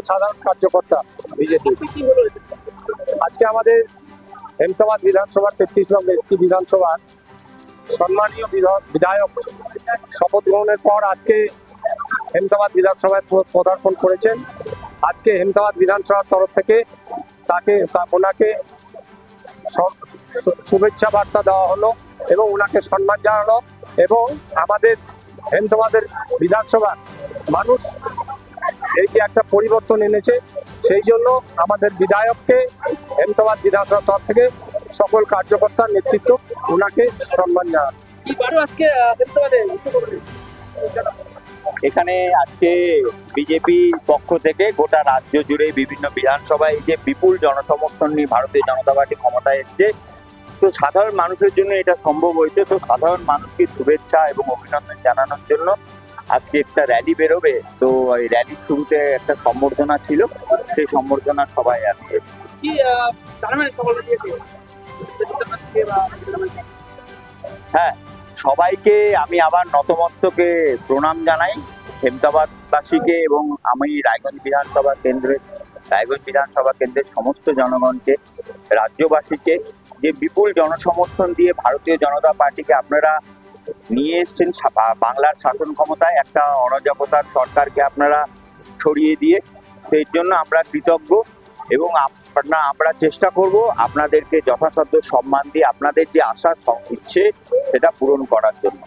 সাধারণ কার্যকর্তা বিজেপি। আজকে আমাদের হেমতাবাদ বিধানসভার 33 নং এসসি বিধানসভার সম্মানীয় বিধায়ক শপথ গ্রহণের পর আজকে হেমতাবাদ বিধানসভায় পদার্পণ করেছেন। আজকে হেমতাবাদ বিধানসভার তরফ থেকে ওনাকে শুভেচ্ছা বার্তা দেওয়া হলো এবং ওনাকে সম্মান জানানো, এবং আমাদের হেমতাবাদের বিধানসভার মানুষ এই যে একটা পরিবর্তন এনেছে, সেই জন্য আমাদের বিধায়ককে হেমতাবাদ বিধানসভার তরফ থেকে সকল কার্যকর্তার নেতৃত্ব ওনাকে সম্মান জানানো। এখানে আজকে বিজেপির পক্ষ থেকে গোটা রাজ্য জুড়ে বিভিন্ন বিধানসভায় যে বিপুল জনসমর্থন নিয়ে ভারতীয় জনতা পার্টি ক্ষমতায় এসছে, তো সাধারণ মানুষের জন্য এটা সম্ভব হয়েছে। তো সাধারণ মানুষকে শুভেচ্ছা এবং অভিনন্দন জানানোর জন্য আজকে একটা র্যালি বেরোবে। তো এই র্যালির শুরুতে একটা সম্বর্ধনা ছিল, সেই সম্বর্ধনা সবাই আসছে। হ্যাঁ, সবাইকে আমি আবার নতমস্তকে প্রণাম জানাই, হেমতাবাদবাসীকে এবং আমি রায়গঞ্জ বিধানসভা কেন্দ্রের সমস্ত জনগণকে, রাজ্যবাসীকে, যে বিপুল জনসমর্থন দিয়ে ভারতীয় জনতা পার্টিকে আপনারা নিয়ে এসছেন বাংলার শাসন ক্ষমতায়, একটা অরাজকতার সরকারকে আপনারা সরিয়ে দিয়ে, সেই জন্য আমরা কৃতজ্ঞ এবং আমরা চেষ্টা করব আপনাদেরকে যথাসাধ্য সম্মান দিয়ে আপনাদের যে আশা ইচ্ছে সেটা পূরণ করার জন্য।